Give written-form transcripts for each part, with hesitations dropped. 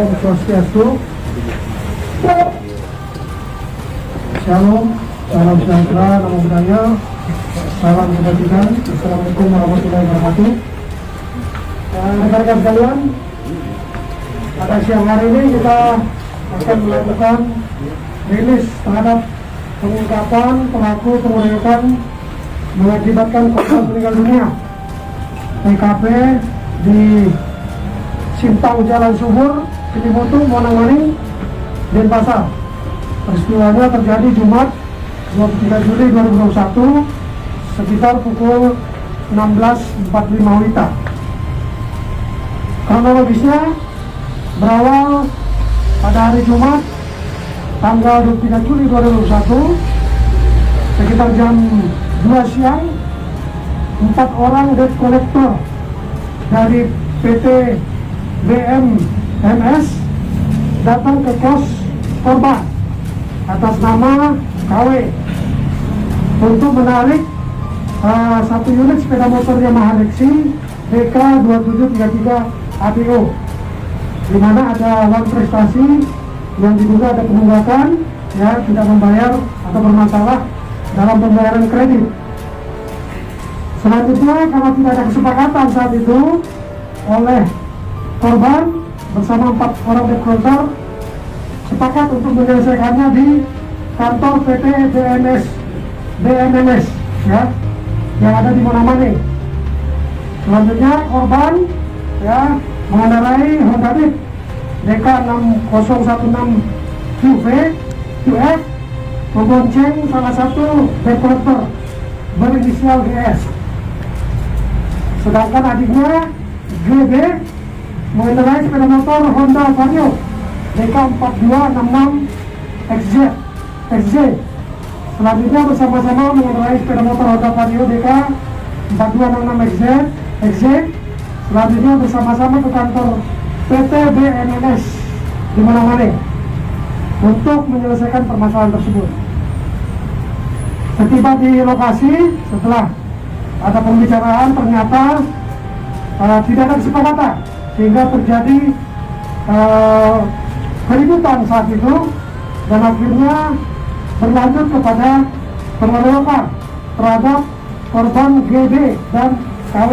Om Swastiastu. Shalom, salam sejahtera, namo buddhaya, salam kebajikan. Assalamualaikum warahmatullahi wabarakatuh. Rekan-rekan sekalian, pada siang hari ini kita akan melakukan rilis terhadap pengungkapan pelaku pengeroyokan mengakibatkan korban meninggal dunia TKP di Simpang Jalan Subur, Kelimutu, Monang-Maning, Denpasar. Peristiwanya terjadi Jumat 23 Juli 2021 sekitar pukul 16.45 WITA. Kronologisnya berawal pada hari Jumat tanggal 23 Juli 2021 sekitar jam 2 siang, 4 orang debt collector dari PT BMMS datang ke kos korban atas nama KW untuk menarik satu unit sepeda motor Yamaha Lexi DK 2733 ABO, di mana ada uang prestasi yang diduga ada penunggakan, ya, tidak membayar atau bermasalah dalam pembayaran kredit. Selanjutnya, karena tidak ada kesepakatan saat itu oleh korban bersama 4 orang debt collector sepakat untuk menyelesaikannya di kantor PT BMMS, ya, yang ada di Monang-Maning. Selanjutnya korban, ya, mengendarai Honda Beat DK 6016 QF membonceng salah satu debt collector berinisial GS. Sedangkan adiknya GB mengendarai sepeda motor Honda Vario DK 4266 XZ. Selanjutnya bersama-sama mengendarai sepeda motor Honda Vario DK 4266 XZ. Selanjutnya bersama-sama ke kantor PT BMMS di Monang-Maning untuk menyelesaikan permasalahan tersebut. Setiba di lokasi, setelah ada pembicaraan, ternyata tidak ada kesepakatan sehingga terjadi keributan saat itu, dan akhirnya berlanjut kepada pengeroyokan terhadap korban GB dan KW.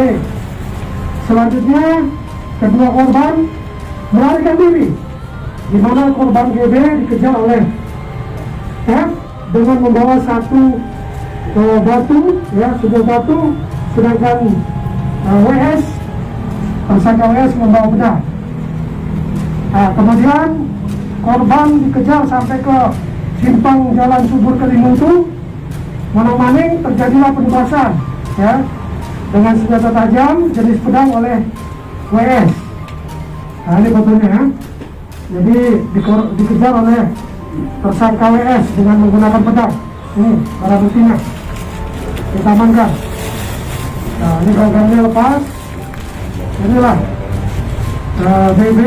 Selanjutnya kedua korban melarikan diri, di mana korban GB dikejar oleh F dengan membawa satu batu, ya, sebuah batu, sedangkan tersangka WS membawa pedang. Kemudian korban dikejar sampai ke Simpang Jalan Subur Kelimutu, Monang-Maning, terjadilah penugasan, ya, dengan senjata tajam jenis pedang oleh WS. Ini fotonya, ya. Jadi dikejar oleh tersangka WS dengan menggunakan pedang. Ini barang buktinya kita amankan. Ini ganggarnya lepas. Inilah BB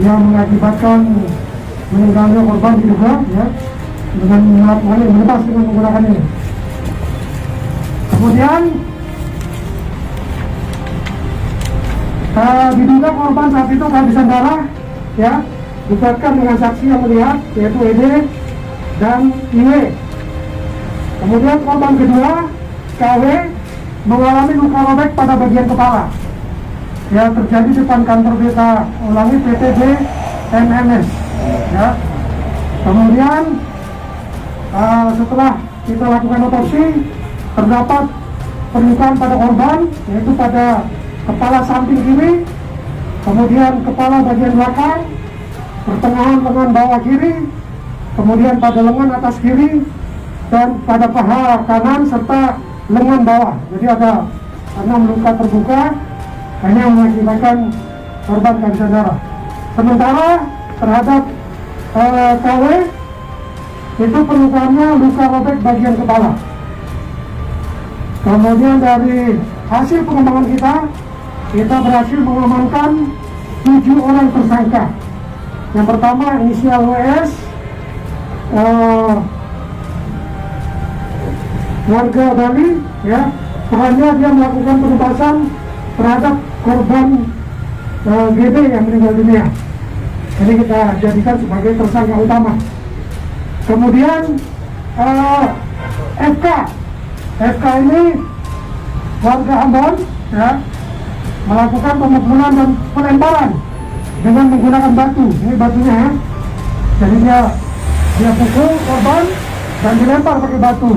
yang mengakibatkan meninggalnya korban diduga, ya, dengan menebas dengan menggunakan ini. Kemudian diduga korban saat itu kehabisan darah, ya, dikuatkan dengan saksi yang melihat, yaitu ED dan IW. Kemudian korban kedua KW mengalami luka robek pada bagian kepala, ya, terjadi depan kantor desa ulangi PT BMMS, ya. Kemudian setelah kita lakukan otopsi, terdapat perlukaan pada korban, yaitu pada kepala samping kiri, kemudian kepala bagian belakang, pertengahan lengan bawah kiri, kemudian pada lengan atas kiri, dan pada paha kanan serta lengan bawah. Jadi ada 6 luka terbuka hanya mengakibatkan korban kehabisan darah. Sementara terhadap KW itu perlukaannya luka robek bagian kepala. Kemudian dari hasil pengembangan kita berhasil mengamankan 7 orang tersangka. Yang pertama inisial WS, warga Bali, ya, hanya dia melakukan penugasan terhadap korban GB yang meninggal dunia. Ini kita jadikan sebagai tersangka utama. Kemudian FK ini warga Ambon, ya, melakukan pemukulan dan pelemparan dengan menggunakan batu. Ini batunya, ya. Jadi dia pukul korban dan dilempar pakai batu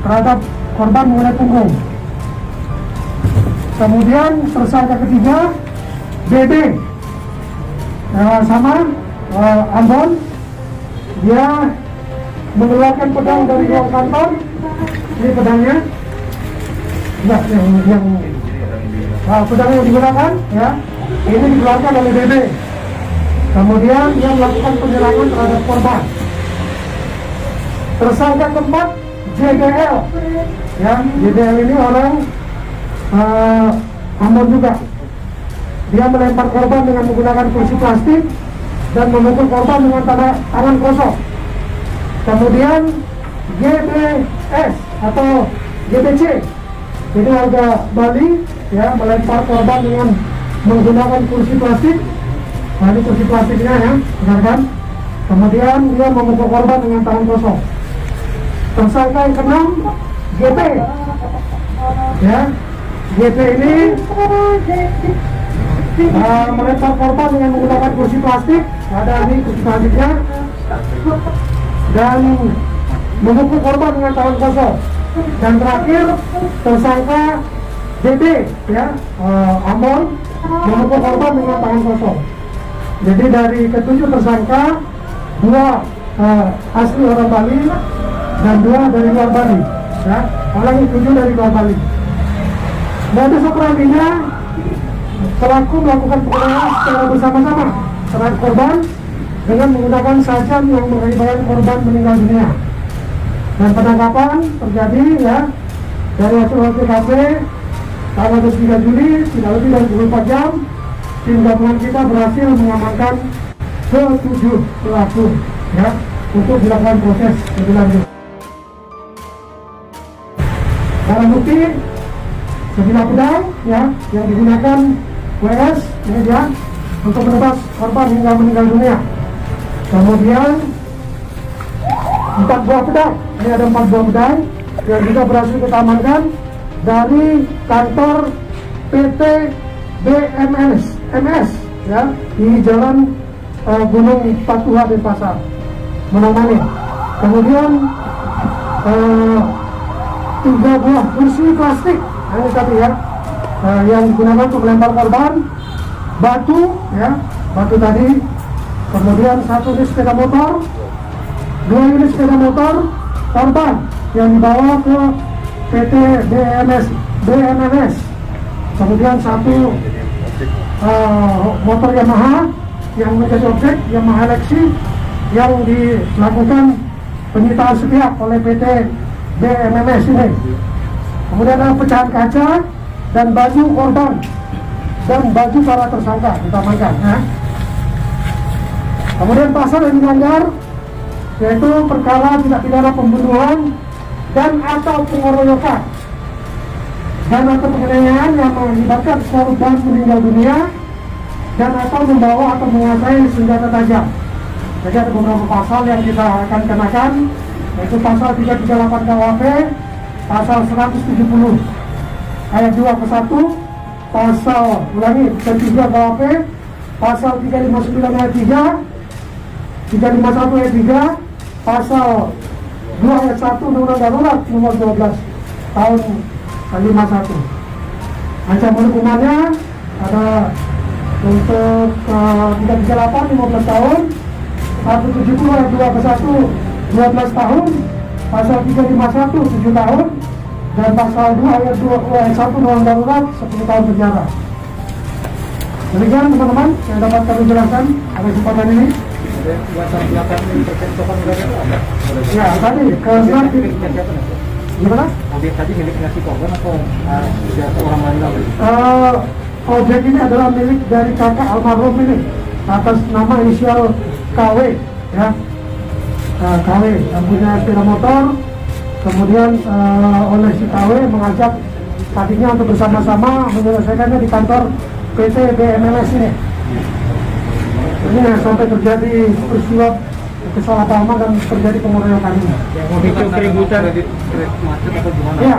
terhadap korban mengenai punggung. Kemudian tersangka ketiga BB, sama Ambon, dia mengeluarkan pedang dari ruang kantor. Ini pedangnya, pedang yang digunakan, ya, ini dikeluarkan oleh BB. Kemudian dia melakukan penyerangan terhadap korban. Tersangka keempat JBL, ya, JBL ini orang Ambon juga. Dia melempar korban dengan menggunakan kursi plastik dan memukul korban dengan tangan kosong. Kemudian GBS atau GBC, ini warga Bali, ya, melempar korban dengan menggunakan kursi plastik. Nah, ini kursi plastiknya, ya, benar kan? Kemudian dia memukul korban dengan tangan kosong. Tersangka yang keenam GP, ya, GP ini melempar korban dengan menggunakan kursi plastik. Ada ini kursi plastiknya, dan memukul korban dengan tangan kosong. Dan terakhir tersangka DD, ya, Ambon, memukul korban dengan tangan kosong. Jadi dari ketujuh tersangka, 2 asli orang Bali dan 2 dari luar Bali, ya, orang 7 dari luar Bali. Modus operandinya, pelaku melakukan penganiayaan secara bersama-sama terhadap korban dengan menggunakan sajam yang mengakibatkan korban meninggal dunia. Dan penangkapan terjadi, ya, dari hasil olah TKP tanggal 23 Juli, tidak lebih dari 24 jam, tim gabungan kita berhasil mengamankan ke-7 pelaku, ya, untuk dilakukan proses lebih lanjut. Barang bukti sebilah pedang, ya, yang digunakan WS, ini dia, untuk menebas korban hingga meninggal dunia. Kemudian 4 buah pedang, ini ada 4 buah pedang yang juga berhasil kita amankan dari kantor PT BMS, ya, di Jalan Gunung Patuha Denpasar, Menomani. Kemudian 3 buah kursi plastik, ini tadi, ya, yang digunakan untuk melempar korban, batu, ya, batu tadi. Kemudian 1 unit sepeda motor, 2 unit sepeda motor korban yang dibawa ke PT BMS. Kemudian 1 motor Yamaha yang menjadi objek Yamaha Lexi yang dilakukan penyitaan sepihak oleh PT BMS ini. Kemudian ada pecahan kaca dan baju korban dan baju para tersangka diamankan, ya. Kemudian pasal yang dilanggar yaitu perkara tindak pidana pembunuhan dan atau pengeroyokan dan atau penganiayaan yang mengakibatkan korban meninggal dunia dan atau membawa atau menguasai senjata tajam. Jadi ada beberapa pasal yang kita akan kenakan, yaitu pasal 338 KUHP, pasal 170 ayat 2 ke 1, pasal ketiga KUHP, pasal 359 ayat 3, 351 ayat 3, pasal 2 ayat 1 Undang-Undang Darurat nomor 12 tahun 51. Ancaman hukumannya ada untuk 338 15 tahun, 170 ayat 2 ke 1 12 tahun, pasal 351 7 tahun, dan pasal 2 ayat 2 ayat 1 Undang-Undang Darurat 10 tahun penjara. Demikian teman-teman yang dapat kami jelaskan pada kesempatan ini. Ya, tadi kemudian gimana? Objek tadi miliknya si korban atau orang lain? Objek ini adalah milik dari kakak almarhum ini atas nama inisial KW, ya. KW yang punya sepeda motor. Kemudian oleh si KW mengajak tadinya untuk bersama-sama menyelesaikannya di kantor PT BMS ini. ini sampai terjadi peristiwa kesalahpahaman dan terjadi pengeroyokan ini. Yang memicu keributan kredit macet atau gimana? Ya,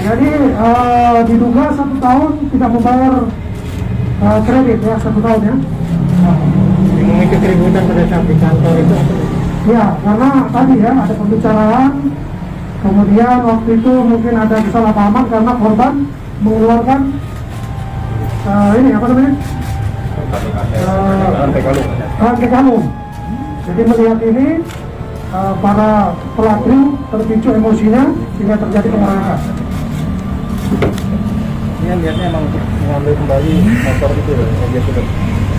jadi diduga 1 tahun tidak membayar kredit ya, 1 tahun ya. Yang memicu keributan pada saat di kantor itu apa? Ya, karena tadi ya ada pembicaraan, kemudian waktu itu mungkin ada kesalahpahaman karena korban mengeluarkan ini apa namanya? Rantai kalung. Jadi melihat ini para pelaku terpicu emosinya sehingga terjadi pengeroyokan. Ini niatnya emang untuk mengambil kembali motor itu ya, yang dia sudah.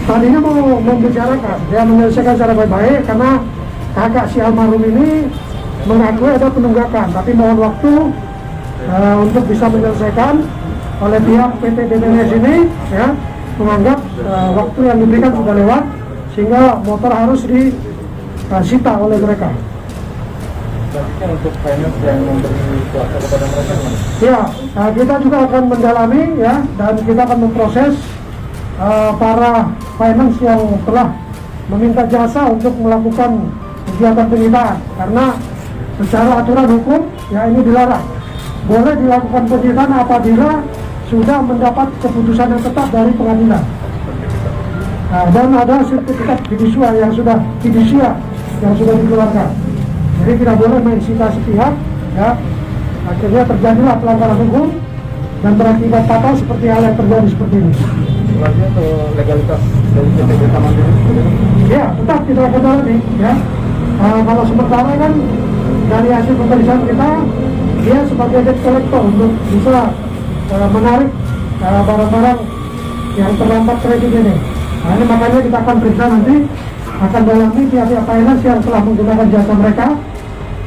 Tadinya mau membicarakan, dia menyelesaikan secara baik-baik karena kakak si almarhum ini mengakui ada penunggakan, tapi mohon waktu untuk bisa menyelesaikan oleh pihak PT BNS ini ya, menganggap waktu yang diberikan sudah lewat sehingga motor harus disita oleh mereka. Selanjutnya untuk finance yang memberi kuasa kepada mereka gimana? Ya, kita juga akan mendalami ya, dan kita akan memproses para finance yang telah meminta jasa untuk melakukan kegiatan penyitaan, karena secara aturan hukum ya ini dilarang. Boleh dilakukan penyitaan apabila sudah mendapat keputusan yang tetap dari pengadilan. Nah, dan ada sertifikat fidusia yang sudah dikeluarkan. Jadi tidak boleh mensita sepihak ya. Akhirnya terjadilah pelanggaran hukum dan berakibat fatal seperti hal yang terjadi seperti ini. Selanjutnya untuk legalitas dari PT Beta Mandiri itu Ya, tetap kita akan dalami ya. Kalau sementara kan dari hasil pemeriksaan kita, dia sebagai debt collector untuk bisa menarik barang-barang yang terlambat kredit ini. Nah, ini makanya kita akan periksa nanti, akan dalami pihak-pihak finance yang telah menggunakan jasa mereka,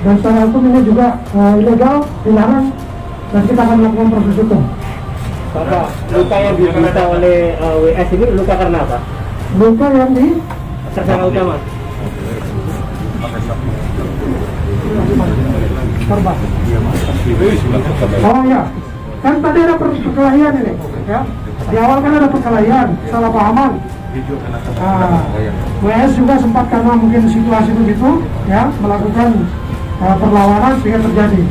dan secara hukum ini juga ilegal, dilarang, dan kita akan melakukan proses hukum. Bapak, luka yang diderita oleh WS ini luka karena apa? Luka yang di Tersangka utama. korban. Oh ya, kan tadi ada perkelahian ini, ya. Di awal kan ada perkelahian, salah pahaman. WS juga sempat karena mungkin situasi begitu, ya, melakukan perlawanan sehingga terjadi.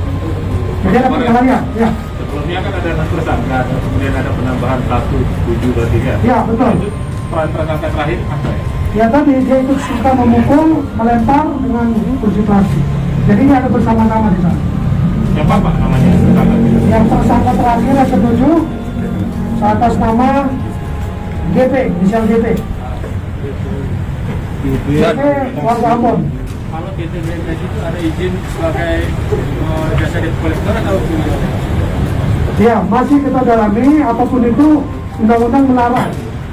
Jadi ada perkelahian, ya. Sebelumnya kan ada 6 tersangka, kemudian ada penambahan 1, 7, 3. Ya, betul. Peran tersangka terakhir apa ya? Ya tadi dia ikut serta memukul, melempar dengan kursi plastik. Jadi dia ada bersama-sama di sana. Siapa Pak namanya tersangka? Yang tersangka terakhir yang ketujuh atas nama GP, inisial GP. GP warga Ambon. Kalau PT BNS itu ada izin sebagai jasa debt collector atau gimana? Ya, masih kita dalami, apapun itu undang-undang melarang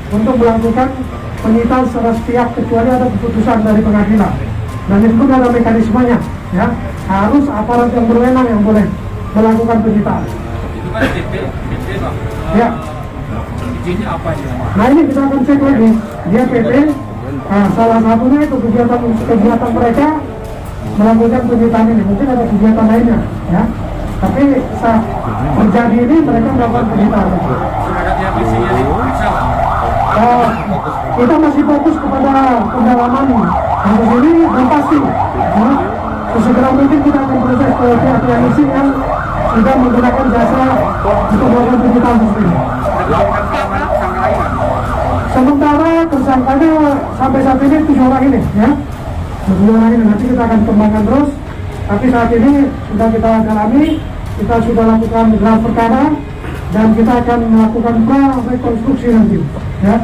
untuk melakukan penyitaan secara sepihak kecuali ada keputusan dari pengadilan. Dan itu pun ada mekanismenya, ya. Harus aparat yang berwenang yang boleh melakukan penyitaan. Itu kan PT Pak. Ya. Izinnya apa ya? Nah ini kita akan cek lagi. Dia PT, salah satunya itu kegiatan mereka melakukan penyitaan ini. Mungkin ada kegiatan lainnya, ya. Tapi saat terjadi ini mereka melakukan penyitaan. Ada yang isinya diperiksa Pak? Kita masih fokus kepada pendalaman kasus ini dan pasti sesegera mungkin kita akan proses ke pihak isi yang sudah menggunakan jasa untuk melakukan penyitaan seperti ini. Sementara tersangkanya sampai saat ini 7 orang ini, ya. 7 orang ini nanti kita akan kembangkan terus. Tapi saat ini sudah kita dalami, kita sudah lakukan gelar perkara dan kita akan melakukan pra-rekonstruksi nanti, ya.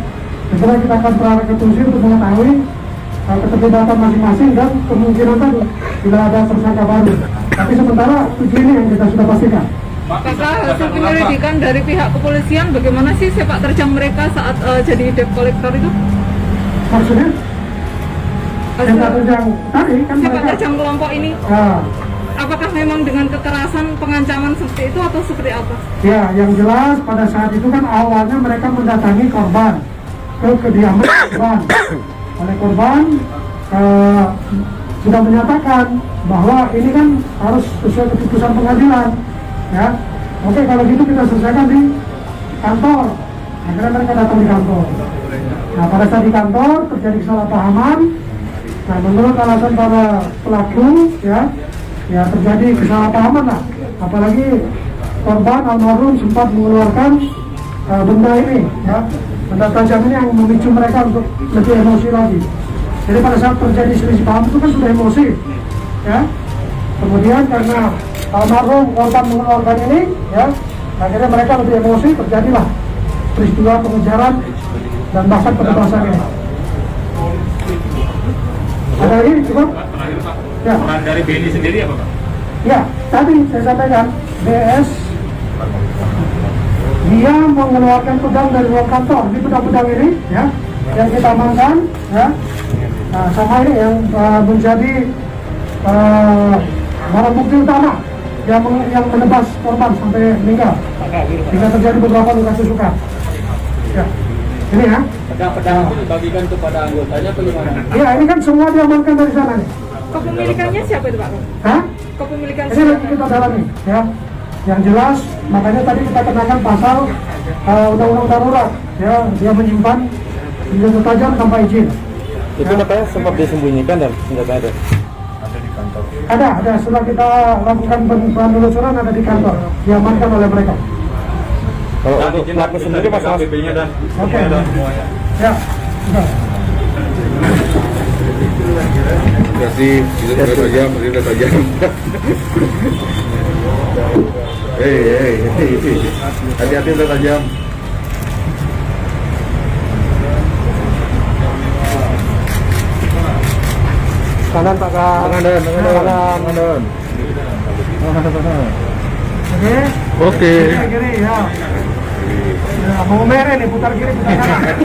Segera kita akan pra-rekonstruksi untuk mengetahui keterlibatan masing-masing dan kemungkinan tadi bila ada tersangka baru. Tapi sementara 7 ini yang kita sudah pastikan. Apakah hasil penyelidikan dari pihak kepolisian bagaimana sih sepak terjang mereka saat jadi debt collector itu? Maksudnya? Sepak terjang tadi kan Sepak mereka. terjang kelompok ini, Nah, apakah memang dengan kekerasan, pengancaman seperti itu atau seperti apa? ya, yang jelas pada saat itu kan awalnya mereka mendatangi korban ke kediaman korban. Oleh korban sudah menyatakan bahwa ini kan harus sesuai keputusan pengadilan, ya. Oke, kalau gitu kita selesaikan di kantor. Akhirnya mereka datang di kantor. Nah, pada saat di kantor terjadi kesalahpahaman. Nah, menurut alasan para pelaku, ya terjadi kesalahpahaman lah. Apalagi korban almarhum sempat mengeluarkan benda ini, ya, benda tajam ini yang memicu mereka untuk lebih emosi lagi. Jadi pada saat terjadi selisih paham itu kan sudah emosi, ya. Kemudian karena almarhum korban mengeluarkan ini, ya, akhirnya mereka lebih emosi, terjadilah peristiwa pengejaran dan bahkan penebasan ini. Ada lagi cukup? Terakhir Pak, Ya. peran dari BNI sendiri apa Pak? Ya, tadi saya sampaikan BS dia mengeluarkan pedang dari ruang kantor. Di pedang-pedang ini, ya, yang kita amankan, ya. Nah, sama ini yang menjadi barang bukti utama yang menebas korban sampai meninggal. Hingga terjadi beberapa luka susukan. Ya, ini ya. Pedang-pedang itu dibagikan kepada anggotanya atau gimana? Ya, ini kan semua diamankan dari sana nih. Kepemilikannya siapa itu Pak? Hah? Kepemilikan Ini lagi kita dalami, ya. Yang jelas, makanya tadi kita kenakan pasal undang-undang darurat, ya, dia menyimpan senjata tajam tanpa izin. Itu katanya sempat disembunyikan dan senjata ada. Ada. Setelah kita lakukan penelusuran ada di kantor, diamankan oleh mereka. Kalau untuk pelaku sendiri masalah BP-nya dan Oke. semuanya. Ya, sudah. Kasih tidak tajam, tidak tajam. Hei, hati-hati udah tajam. Kanan Pak Kak. Tangan. Oke. Kiri, ya. Ya, mau merah nih, putar kiri, putar kanan.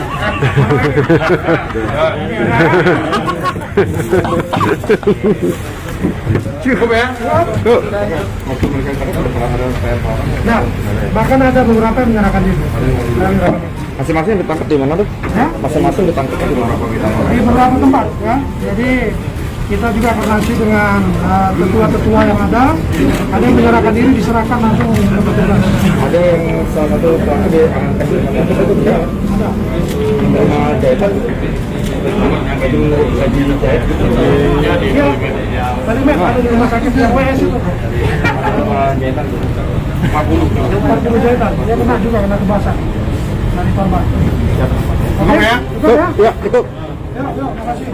Cukup ya? Cukup. Nah, bahkan ada beberapa yang menyerahkan diri. Masing-masing ditangkap di mana tuh? Ya? Masing-masing ditangkap di mana? Di beberapa tempat, ya. Jadi kita juga koordinasi dengan tetua-tetua yang ada yang menyerahkan diri diserahkan langsung ke petugas. Ada yang salah satu pelaku diamankan di mana? Ada. Menerima jahitan. Baju jahit. Iya. Tadi Met ada di rumah sakit yang WS itu. Jahitan. 40 jahitan. Dia kena juga kena kebasan dari korban. Oke? Cukup ya? Ya, cukup. Yuk, makasih.